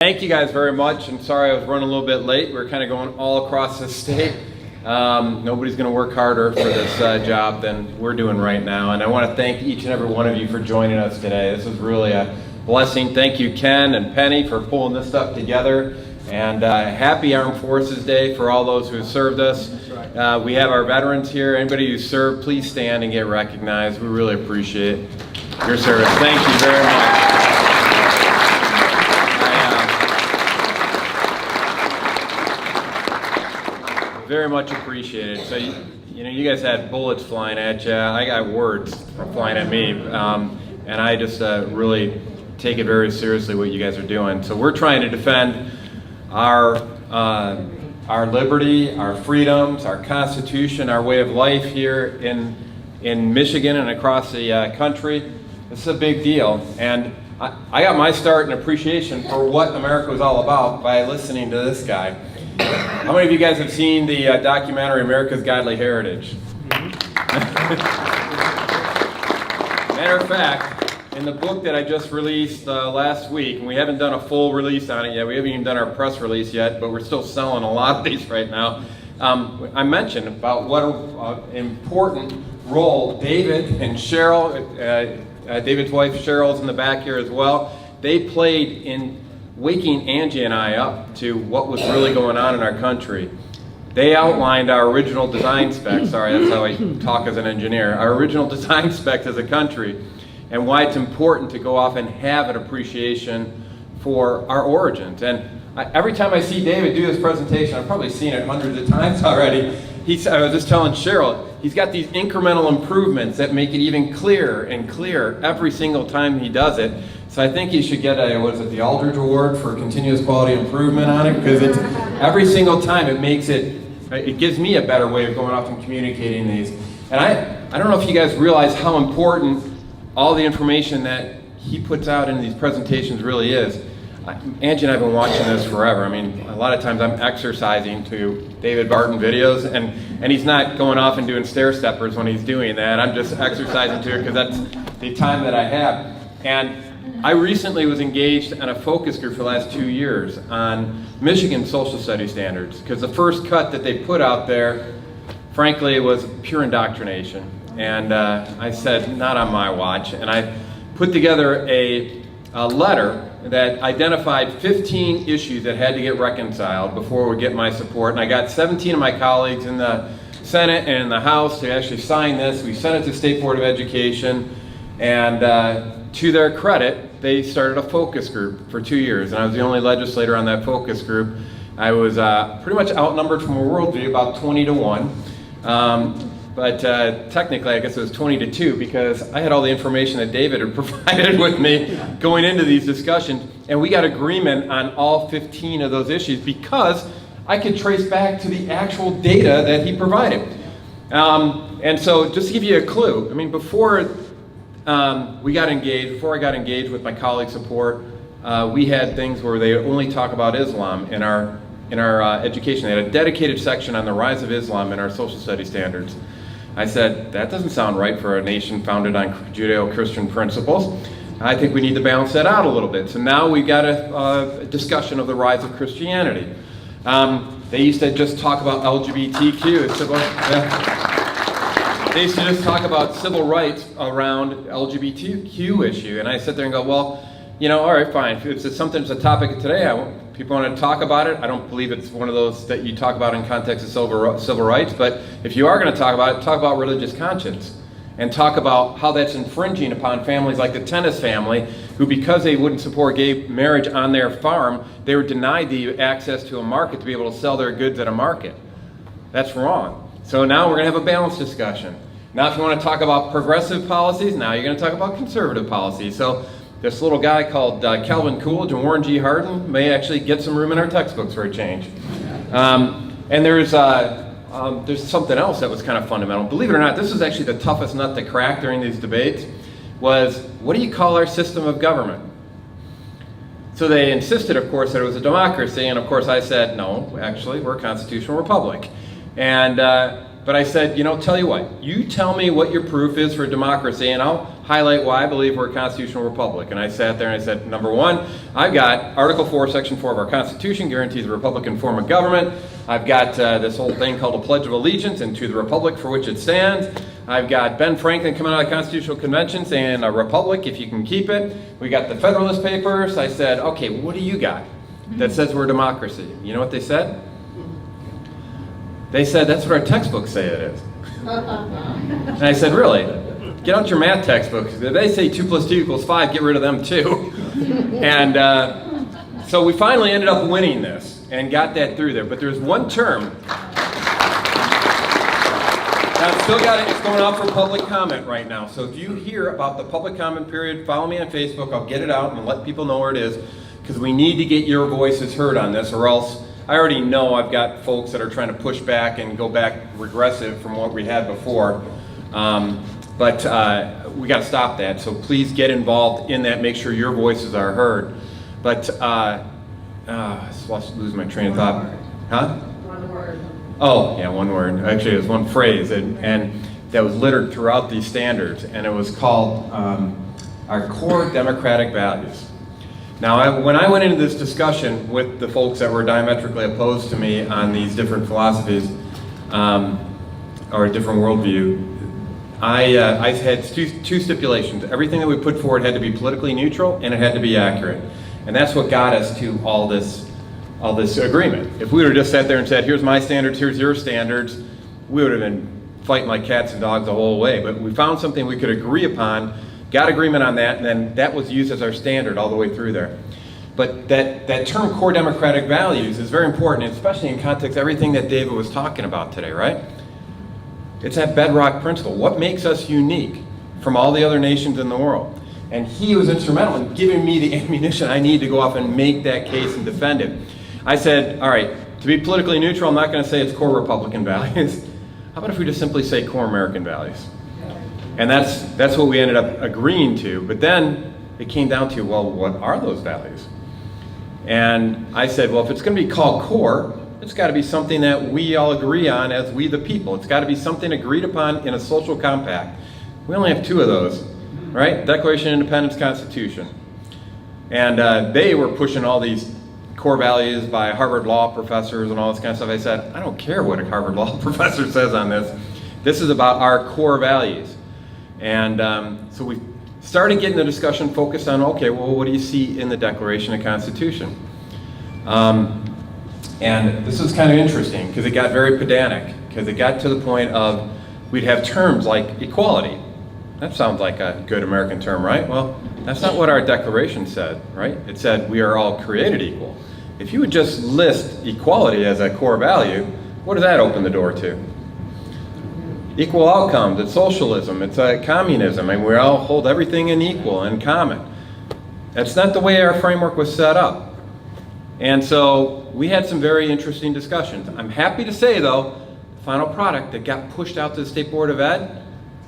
Thank you guys very much. I'm sorry I was running a little bit late. We're kind of going all across the state. Nobody's going to work harder for this job than we're doing right now. And I want to thank each and every one of you for joining us today. This is really a blessing. Thank you, Ken and Penny, for pulling this stuff together. And happy Armed Forces Day for all those who have served us. We have our veterans here. Anybody who served, please stand and get recognized. We really appreciate your service. Thank you very much. Very much appreciated. So, you guys had bullets flying at you. I got words flying at me. And I just really take it very seriously what you guys are doing. So we're trying to defend our liberty, our freedoms, our Constitution, our way of life here in Michigan and across the country. This is a big deal. And I got my start and appreciation for what America was all about by listening to this guy. How many of you guys have seen the documentary America's Godly Heritage? Matter of fact, in the book that I just released last week, and we haven't done a full release on it yet, we haven't even done our press release yet, but we're still selling a lot of these right now. I mentioned about what an important role David and Cheryl, David's wife Cheryl's in the back here as well, they played in waking Angie and I up to what was really going on in our country. They outlined our original design specs. Sorry, that's how I talk as an engineer. Our original design specs as a country, and why it's important to go off and have an appreciation for our origins. And every time I see David do this presentation, I've probably seen it hundreds of times already. I was just telling Cheryl, he's got these incremental improvements that make it even clearer and clearer every single time he does it. So I think he should get the Aldrich Award for continuous quality improvement on it, because it's every single time it gives me a better way of going off and communicating these. And I don't know if you guys realize how important all the information that he puts out in these presentations really is. Angie and I have been watching this forever. I mean, a lot of times I'm exercising to David Barton videos, and he's not going off and doing stair steppers when he's doing that. I'm just exercising to it because that's the time that I have. And I recently was engaged in a focus group for the last 2 years on Michigan social studies standards, because the first cut that they put out there, frankly, was pure indoctrination. And I said, not on my watch. And I put together a letter that identified 15 issues that had to get reconciled before we get my support. And I got 17 of my colleagues in the Senate and in the House to actually sign this. We sent it to State Board of Education, and to their credit, they started a focus group for 2 years, and I was the only legislator on that focus group. I was pretty much outnumbered from a worldview, about 20 to 1. But technically, I guess it was 20 to 2, because I had all the information that David had provided with me going into these discussions, and we got agreement on all 15 of those issues because I could trace back to the actual data that he provided. And so just to give you a clue, I mean, before I got engaged with my colleague support, we had things where they only talk about Islam in our education. They had a dedicated section on the rise of Islam in our social studies standards. I said, that doesn't sound right for a nation founded on Judeo-Christian principles. I think we need to balance that out a little bit. So now we've got a discussion of the rise of Christianity. They used to just talk about LGBTQ. They used to just talk about civil rights around LGBTQ issue. And I sit there and go, well, all right, fine. If it's something that's a topic of today, people want to talk about it. I don't believe it's one of those that you talk about in context of civil rights. But if you are going to talk about it, talk about religious conscience. And talk about how that's infringing upon families like the Tennis family, who, because they wouldn't support gay marriage on their farm, they were denied the access to a market to be able to sell their goods at a market. That's wrong. So now we're going to have a balanced discussion. Now if you want to talk about progressive policies, now you're going to talk about conservative policies. So this little guy called Calvin Coolidge and Warren G. Hardin may actually get some room in our textbooks for a change. And there's something else that was kind of fundamental. Believe it or not, this was actually the toughest nut to crack during these debates, was what do you call our system of government? So they insisted, of course, that it was a democracy, and of course I said, no, actually, we're a constitutional republic. And but I said, tell you what, you tell me what your proof is for democracy, and I'll highlight why I believe we're a constitutional republic. And I sat there and I said, number one, I've got Article 4, Section 4 of our Constitution guarantees a Republican form of government. I've got this whole thing called a Pledge of Allegiance and to the republic for which it stands. I've got Ben Franklin coming out of the Constitutional Convention saying a republic if you can keep it. We got the Federalist Papers. I said, okay, what do you got that says we're a democracy? You know what they said? They said, that's what our textbooks say it is. And I said, really? Get out your math textbooks. If they say 2 + 2 = 5, get rid of them too. And so we finally ended up winning this and got that through there. But there's one term. Now, I've still got it. It's going out for public comment right now. So if you hear about the public comment period, follow me on Facebook. I'll get it out and let people know where it is, because we need to get your voices heard on this, or else I already know I've got folks that are trying to push back and go back regressive from what we had before. But we got to stop that. So please get involved in that. Make sure your voices are heard. But I lose my train of thought. Huh? One word. Oh, yeah, one word. Actually, it was one phrase, and that was littered throughout these standards, and it was called our core democratic values. Now, when I went into this discussion with the folks that were diametrically opposed to me on these different philosophies, or a different worldview, I had two stipulations. Everything that we put forward had to be politically neutral, and it had to be accurate. And that's what got us to all this agreement. If we would have just sat there and said, here's my standards, here's your standards, we would have been fighting like cats and dogs the whole way. But we found something we could agree upon, got agreement on that, and then that was used as our standard all the way through there. But that term core democratic values is very important, especially in context of everything that David was talking about today, right? It's that bedrock principle. What makes us unique from all the other nations in the world? And he was instrumental in giving me the ammunition I need to go off and make that case and defend it. I said, all right, to be politically neutral, I'm not going to say it's core Republican values. How about if we just simply say core American values? And that's what we ended up agreeing to. But then it came down to, well, what are those values? And I said, well, if it's going to be called core, it's got to be something that we all agree on as we the people. It's got to be something agreed upon in a social compact. We only have 2 of those, right? Declaration of Independence, Constitution. And they were pushing all these core values by Harvard law professors and all this kind of stuff. I said, I don't care what a Harvard law professor says on this. This is about our core values. And so we started getting the discussion focused on, okay, well, what do you see in the Declaration of Constitution? And this was kind of interesting because it got very pedantic, because it got to the point of we'd have terms like equality. That sounds like a good American term, right? Well, that's not what our Declaration said, right? It said we are all created equal. If you would just list equality as a core value, what does that open the door to? Equal outcomes, it's socialism, it's communism, and we all hold everything in equal and common. That's not the way our framework was set up. And so we had some very interesting discussions. I'm happy to say, though, the final product that got pushed out to the State Board of Ed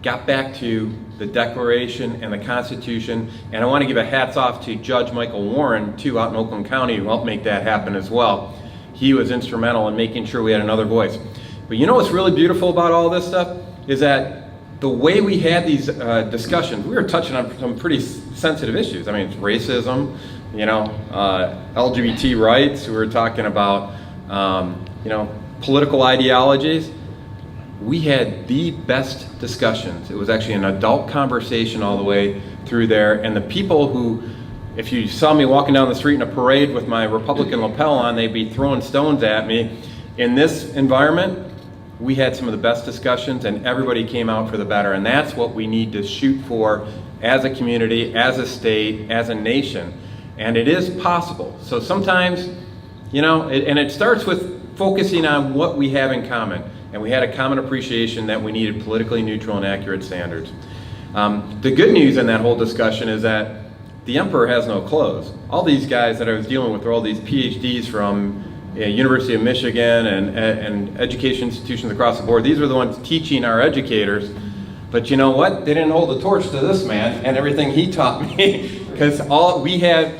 got back to the Declaration and the Constitution. And I want to give a hats off to Judge Michael Warren, too, out in Oakland County, who helped make that happen as well. He was instrumental in making sure we had another voice. But you know what's really beautiful about all this stuff is that the way we had these discussions, we were touching on some pretty sensitive issues. I mean, it's racism, you know, LGBT rights. We were talking about, you know, political ideologies. We had the best discussions. It was actually an adult conversation all the way through there. And the people who, if you saw me walking down the street in a parade with my Republican lapel on, they'd be throwing stones at me. In this environment, we had some of the best discussions, and everybody came out for the better. And that's what we need to shoot for as a community, as a state, as a nation. And it is possible. So sometimes, you know, and it starts with focusing on what we have in common. And we had a common appreciation that we needed politically neutral and accurate standards. The good news in that whole discussion is that the emperor has no clothes. All these guys that I was dealing with were all these PhDs from University of Michigan and education institutions across the board. These were the ones teaching our educators. But you know what? They didn't hold the torch to this man and everything he taught me. Because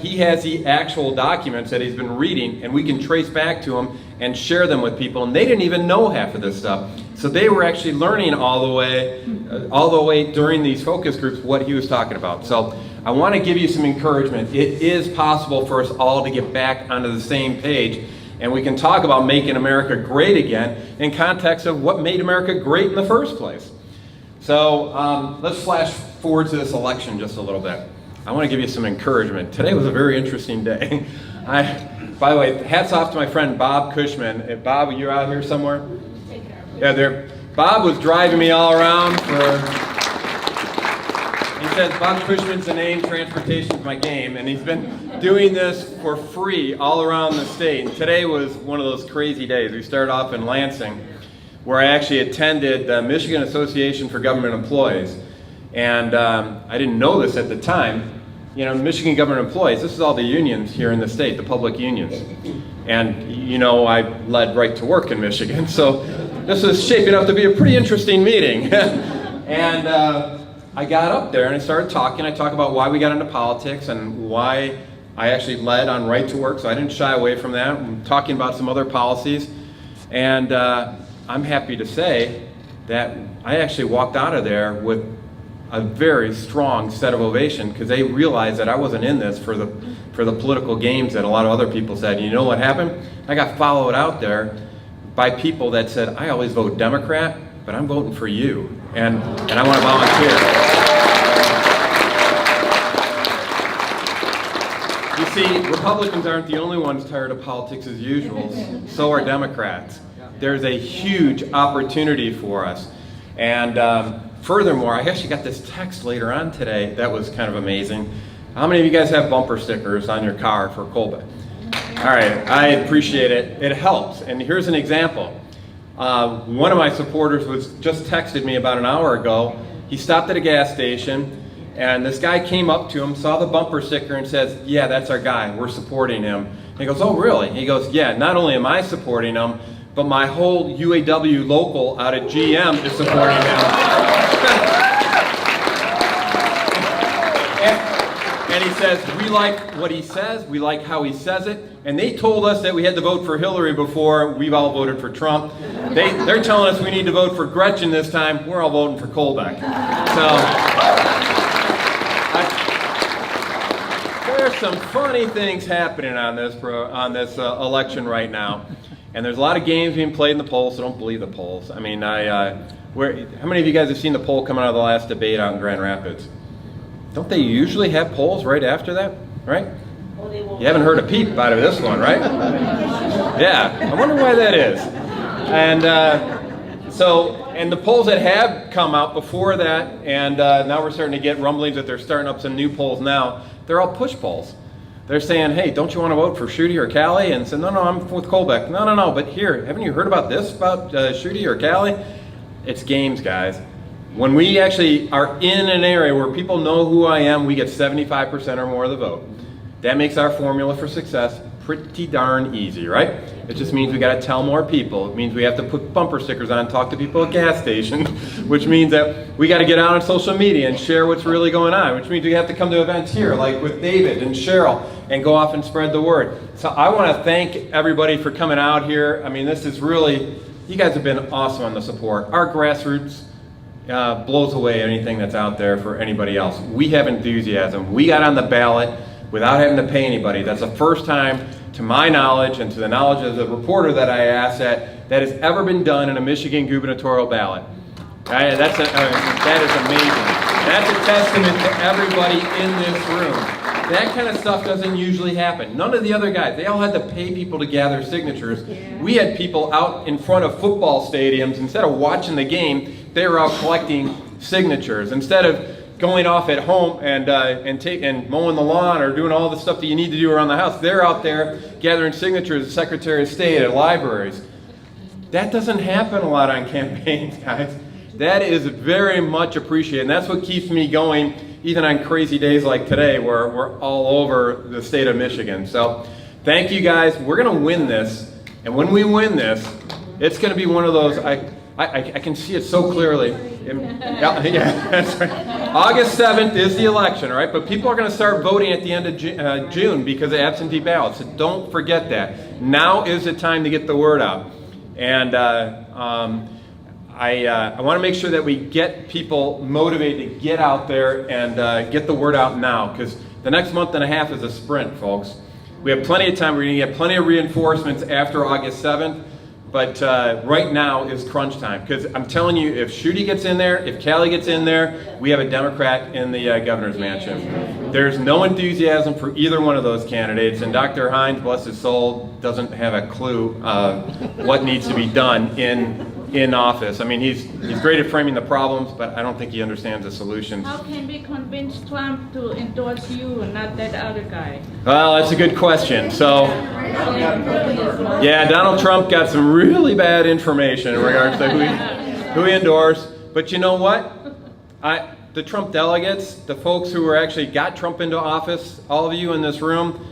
he has the actual documents that he's been reading, and we can trace back to him and share them with people, and they didn't even know half of this stuff. So they were actually learning all the way during these focus groups what he was talking about. So I want to give you some encouragement. It is possible for us all to get back onto the same page, and we can talk about making America great again in context of what made America great in the first place. So let's flash forward to this election just a little bit. I want to give you some encouragement. Today was a very interesting day. By the way, hats off to my friend Bob Cushman. Bob, are you out here somewhere? Yeah, Bob was driving me all around he says Bob Cushman's the name, transportation's my game, and he's been doing this for free all around the state. And today was one of those crazy days. We started off in Lansing, where I actually attended the Michigan Association for Government Employees. And I didn't know this at the time. You know, Michigan government employees, this is all the unions here in the state, the public unions. And you know, I led right to work in Michigan, so this was shaping up to be a pretty interesting meeting. And I got up there and I started talking. I talked about why we got into politics and why I actually led on right to work, so I didn't shy away from that. I'm talking about some other policies. And I'm happy to say that I actually walked out of there with a very strong set of ovation, because they realized that I wasn't in this for the political games that a lot of other people said. And you know what happened? I got followed out there by people that said, I always vote Democrat, but I'm voting for you, and I want to volunteer. You see, Republicans aren't the only ones tired of politics as usual, so are Democrats. There's a huge opportunity for us. And furthermore, I actually got this text later on today that was kind of amazing. How many of you guys have bumper stickers on your car for Colbeck? All right, I appreciate it. It helps. And here's an example. One of my supporters just texted me about an hour ago. He stopped at a gas station, and this guy came up to him, saw the bumper sticker, and says, yeah, that's our guy. We're supporting him. And he goes, oh, really? He goes, yeah, not only am I supporting him, but my whole UAW local out at GM is supporting him. And he says, we like what he says, we like how he says it, and they told us that we had to vote for Hillary before, we've all voted for Trump. They're telling us we need to vote for Gretchen this time, we're all voting for Colbeck. So, there's some funny things happening on this election right now. And there's a lot of games being played in the polls, so don't believe the polls. I mean, how many of you guys have seen the poll coming out of the last debate out in Grand Rapids? Don't they usually have polls right after that, right? You haven't heard a peep out of this one, right? Yeah, I wonder why that is. And and the polls that have come out before that, and now we're starting to get rumblings that they're starting up some new polls now, they're all push polls. They're saying, hey, don't you want to vote for Schuette or Callie? And said, no, I'm with Colbeck. No, but here, haven't you heard about this, about Schuette or Callie? It's games, guys. When we actually are in an area where people know who I am, we get 75% or more of the vote. That makes our formula for success pretty darn easy, right? It just means we got to tell more people. It means we have to put bumper stickers on, talk to people at gas stations, which means that we got to get out on social media and share what's really going on, which means we have to come to events here, like with David and Cheryl, and go off and spread the word. So I want to thank everybody for coming out here. I mean, this is really, you guys have been awesome on the support. Our grassroots blows away anything that's out there for anybody else. We have enthusiasm. We got on the ballot without having to pay anybody. That's the first time, to my knowledge and to the knowledge of the reporter that I asked, that has ever been done in a Michigan gubernatorial ballot. That is amazing. That's a testament to everybody in this room. That kind of stuff doesn't usually happen. None of the other guys, they all had to pay people to gather signatures. We had people out in front of football stadiums. Instead of watching the game, they were out collecting signatures. Instead of going off at home and mowing the lawn or doing all the stuff that you need to do around the house, they're out there gathering signatures as Secretary of State at libraries. That doesn't happen a lot on campaigns, guys. That is very much appreciated, and that's what keeps me going, even on crazy days like today, where we're all over the state of Michigan. So, thank you guys. We're going to win this, and when we win this, it's going to be one of those, I can see it so clearly. Yeah, that's right. August 7th is the election, right? But people are going to start voting at the end of June because of absentee ballots. So don't forget that. Now is the time to get the word out. And I want to make sure that we get people motivated to get out there and get the word out now, because the next month and a half is a sprint, folks. We have plenty of time. We're going to get plenty of reinforcements after August 7th. But right now is crunch time, because I'm telling you, if Schuette gets in there, if Callie gets in there, we have a Democrat in the governor's mansion. There's no enthusiasm for either one of those candidates, and Dr. Hines, bless his soul, doesn't have a clue what needs to be done in office. I mean, he's great at framing the problems, but I don't think he understands the solutions. How can we convince Trump to endorse you and not that other guy? Well, that's a good question. So, yeah, Donald Trump got some really bad information in regards to who he endorsed. But you know what? The Trump delegates, the folks who actually got Trump into office, all of you in this room,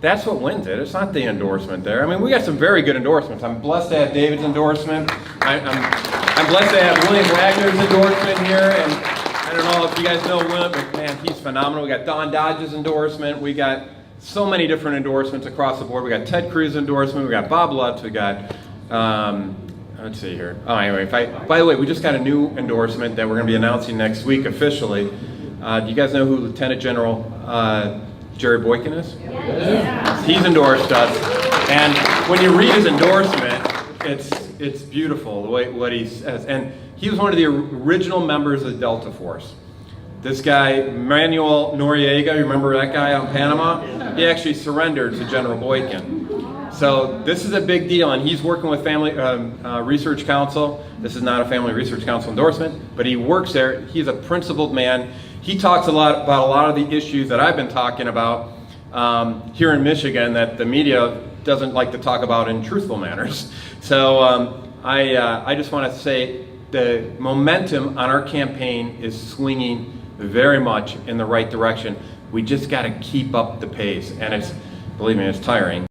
that's what wins it. It's not the endorsement there. I mean, we got some very good endorsements. I'm blessed to have David's endorsement. I'm blessed to have William Wagner's endorsement here. And I don't know if you guys know William, but man, he's phenomenal. We got Don Dodge's endorsement. We got so many different endorsements across the board. We got Ted Cruz's endorsement. We got Bob Lutz. We got, let's see here. Oh, anyway, by the way, we just got a new endorsement that we're going to be announcing next week officially. Do you guys know who Lieutenant General Jerry Boykin is? Yes. He's endorsed us, and when you read his endorsement, it's beautiful the way what he says. And he was one of the original members of the Delta Force. This guy, Manuel Noriega, you remember that guy out in Panama? He actually surrendered to General Boykin. So this is a big deal, and he's working with Family Research Council. This is not a Family Research Council endorsement, but he works there. He's a principled man. He talks a lot about a lot of the issues that I've been talking about here in Michigan that the media doesn't like to talk about in truthful manners. So I just want to say the momentum on our campaign is swinging very much in the right direction. We just got to keep up the pace, and believe me, it's tiring.